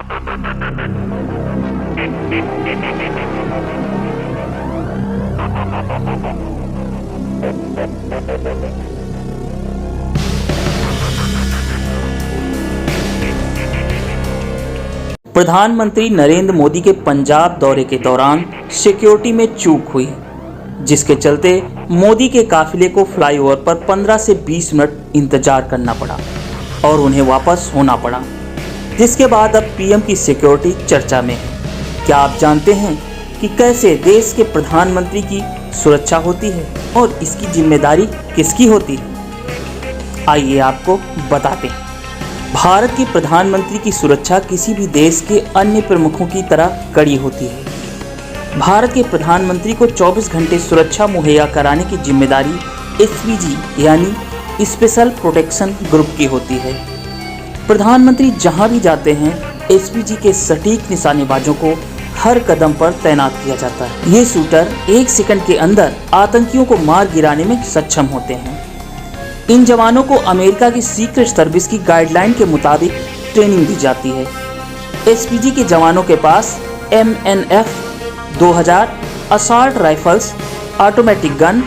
प्रधानमंत्री नरेंद्र मोदी के पंजाब दौरे के दौरान सिक्योरिटी में चूक हुई, जिसके चलते मोदी के काफिले को फ्लाईओवर पर 15 से 20 मिनट इंतजार करना पड़ा और उन्हें वापस होना पड़ा, जिसके बाद अब पीएम की सिक्योरिटी चर्चा में है। क्या आप जानते हैं कि कैसे देश के प्रधानमंत्री की सुरक्षा होती है और इसकी जिम्मेदारी किसकी होती है? आइए आपको बताते हैं। भारत के प्रधानमंत्री की सुरक्षा किसी भी देश के अन्य प्रमुखों की तरह कड़ी होती है। भारत के प्रधानमंत्री को 24 घंटे सुरक्षा मुहैया कराने की जिम्मेदारी एसपीजी यानी स्पेशल प्रोटेक्शन ग्रुप की होती है। प्रधानमंत्री जहां भी जाते हैं, एसपीजी के सटीक निशानेबाजों को हर कदम पर तैनात किया जाता है। ये शूटर 1 सेकंड के अंदर आतंकियों को मार गिराने में सक्षम होते हैं। इन जवानों को अमेरिका की सीक्रेट सर्विस की गाइडलाइन के मुताबिक ट्रेनिंग दी जाती है। एसपीजी के जवानों के पास MNF 2000 assault rifles, automatic gun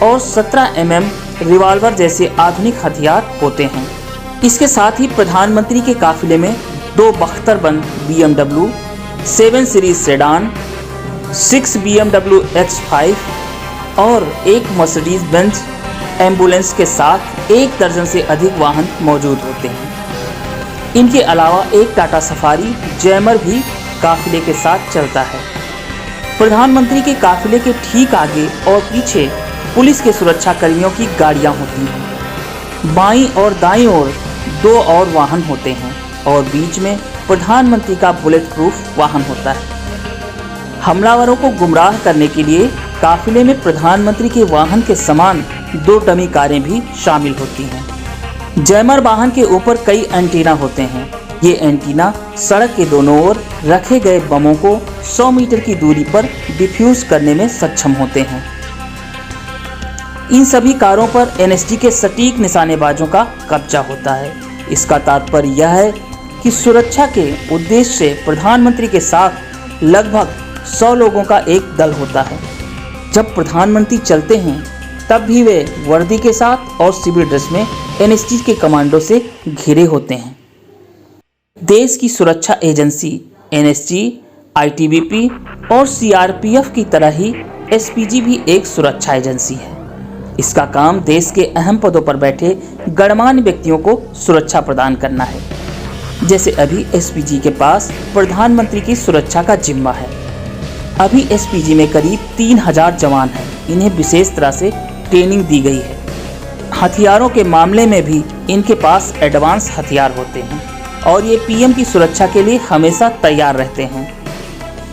और 17 mm रिवॉल्वर जैसे आधुनिक हथियार होते हैं। इसके साथ ही प्रधानमंत्री के काफिले में 2 बख्तरबंद BMW 7 series sedan, 6 BMW X5 और 1 मर्सिडीज बेंज एम्बुलेंस के साथ 1 दर्जन से अधिक वाहन मौजूद होते हैं। इनके अलावा एक टाटा सफारी जैमर भी काफिले के साथ चलता है। प्रधानमंत्री के काफिले के ठीक आगे और पीछे पुलिस के सुरक्षा कर्मियों की गाड़ियां होती हैं। बाईं और दाईं ओर 2 और वाहन होते हैं और बीच में प्रधानमंत्री का बुलेट प्रूफ वाहन होता है। हमलावरों को गुमराह करने के लिए काफिले में प्रधानमंत्री के वाहन के समान 2 डमी कारें भी शामिल होती हैं। जैमर वाहन के ऊपर कई एंटीना होते हैं। ये एंटीना सड़क के दोनों ओर रखे गए बमों को 100 मीटर की दूरी पर डिफ्यूज करने में सक्षम होते हैं। इन सभी कारों पर एनएसजी के सटीक निशानेबाजों का कब्जा होता है। इसका तात्पर्य यह है कि सुरक्षा के उद्देश्य से प्रधानमंत्री के साथ लगभग 100 लोगों का एक दल होता है। जब प्रधानमंत्री चलते हैं तब भी वे वर्दी के साथ और सिविल ड्रेस में एनएसजी के कमांडो से घिरे होते हैं। देश की सुरक्षा एजेंसी एनएसजी, आईटीबीपी और सीआरपीएफ की तरह ही एसपीजी भी एक सुरक्षा एजेंसी है। इसका काम देश के अहम पदों पर बैठे गणमान्य व्यक्तियों को सुरक्षा प्रदान करना है। जैसे अभी एसपीजी के पास प्रधानमंत्री की सुरक्षा का जिम्मा है। अभी एसपीजी में करीब 3000 जवान हैं। इन्हें विशेष तरह से ट्रेनिंग दी गई है। हथियारों के मामले में भी इनके पास एडवांस हथियार होते हैं और ये पीएम की सुरक्षा के लिए हमेशा तैयार रहते हैं।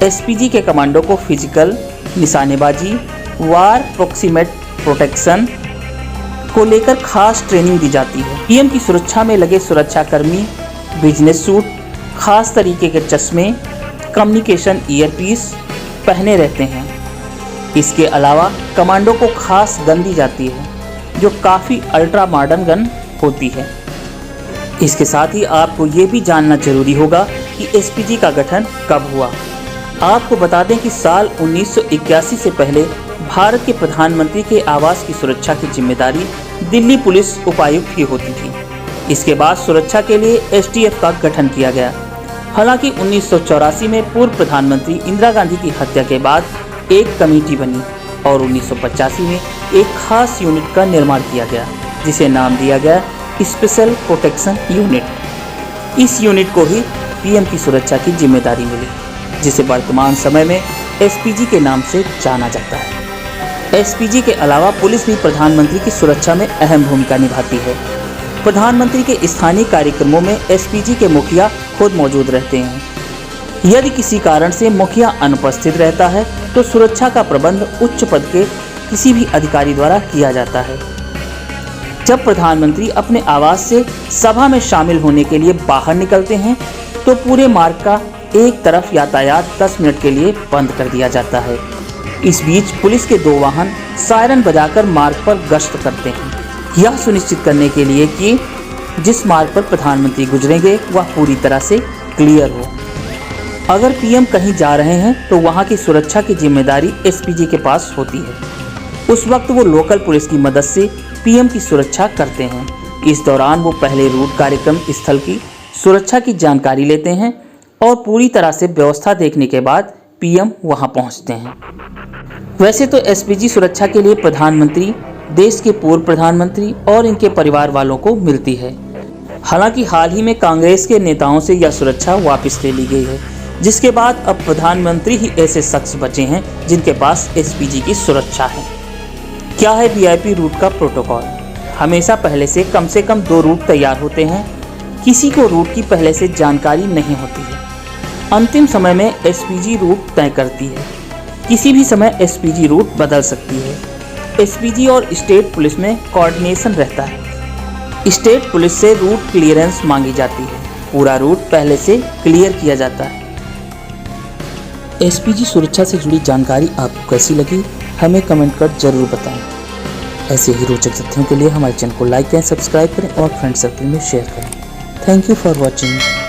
एसपीजी के कमांडो को फिजिकल, निशानेबाजी, वार प्रोक्सीमेट प्रोटेक्शन को लेकर खास ट्रेनिंग दी जाती है। पीएम की सुरक्षा में लगे सुरक्षाकर्मी बिजनेस सूट, खास तरीके के चश्मे, कम्युनिकेशन ईयरपीस पहने रहते हैं। इसके अलावा कमांडो को खास गन दी जाती है जो काफ़ी अल्ट्रा मॉडर्न गन होती है। इसके साथ ही आपको ये भी जानना जरूरी होगा कि एसपीजी का गठन कब हुआ। आपको बता दें कि साल 1981 से पहले भारत के प्रधानमंत्री के आवास की सुरक्षा की जिम्मेदारी दिल्ली पुलिस उपायुक्त की होती थी। इसके बाद सुरक्षा के लिए एसटीएफ का गठन किया गया। हालांकि 1984 में पूर्व प्रधानमंत्री इंदिरा गांधी की हत्या के बाद एक कमेटी बनी और 1985 में एक खास यूनिट का निर्माण किया गया जिसे नाम दिया गया स्पेशल प्रोटेक्शन यूनिट। इस यूनिट को ही पीएम की सुरक्षा की जिम्मेदारी मिली, जिसे वर्तमान समय में एसपीजी के नाम से जाना जाता है। एसपीजी के अलावा पुलिस भी प्रधानमंत्री की सुरक्षा में अहम भूमिका निभाती है। प्रधानमंत्री के स्थानीय कार्यक्रमों में एसपीजी के मुखिया खुद मौजूद रहते हैं। यदि किसी कारण से मुखिया अनुपस्थित रहता है तो सुरक्षा का प्रबंध उच्च पद के किसी भी अधिकारी द्वारा किया जाता है। जब प्रधानमंत्री अपने आवास से सभा में शामिल होने के लिए बाहर निकलते हैं तो पूरे मार्ग का एक तरफ यातायात 10 मिनट के लिए बंद कर दिया जाता है। इस बीच पुलिस के 2 वाहन सायरन बजाकर मार्ग पर गश्त करते हैं, यह सुनिश्चित करने के लिए कि जिस मार्ग पर प्रधानमंत्री गुजरेंगे वह पूरी तरह से क्लियर हो। अगर पीएम कहीं जा रहे हैं तो वहां की सुरक्षा की जिम्मेदारी एसपीजी के पास होती है। उस वक्त वो लोकल पुलिस की मदद से पीएम की सुरक्षा करते हैं। इस दौरान वो पहले रूट कार्यक्रम स्थल की सुरक्षा की जानकारी लेते हैं और पूरी तरह से व्यवस्था देखने के बाद पीएम वहां पहुंचते हैं। वैसे तो एसपीजी सुरक्षा के लिए प्रधानमंत्री, देश के पूर्व प्रधानमंत्री और इनके परिवार वालों को मिलती है। हालांकि हाल ही में कांग्रेस के नेताओं से यह सुरक्षा वापस ले ली गई है, जिसके बाद अब प्रधानमंत्री ही ऐसे शख्स बचे हैं जिनके पास एसपीजी की सुरक्षा है। क्या है वीआईपी रूट का प्रोटोकॉल? हमेशा पहले से कम 2 रूट तैयार होते हैं। किसी को रूट की पहले से जानकारी नहीं होती है। अंतिम समय में एसपीजी रूट तय करती है। किसी भी समय एसपीजी रूट बदल सकती है। एसपीजी और स्टेट पुलिस में कोऑर्डिनेशन रहता है। स्टेट पुलिस से रूट क्लियरेंस मांगी जाती है। पूरा रूट पहले से क्लियर किया जाता है। एसपीजी सुरक्षा से जुड़ी जानकारी आपको कैसी लगी, हमें कमेंट कर जरूर बताएं। ऐसे ही रोचक तथ्यों के लिए हमारे चैनल को लाइक करें, सब्सक्राइब करें और फ्रेंड सर्कल में शेयर करें। Thank you for watching.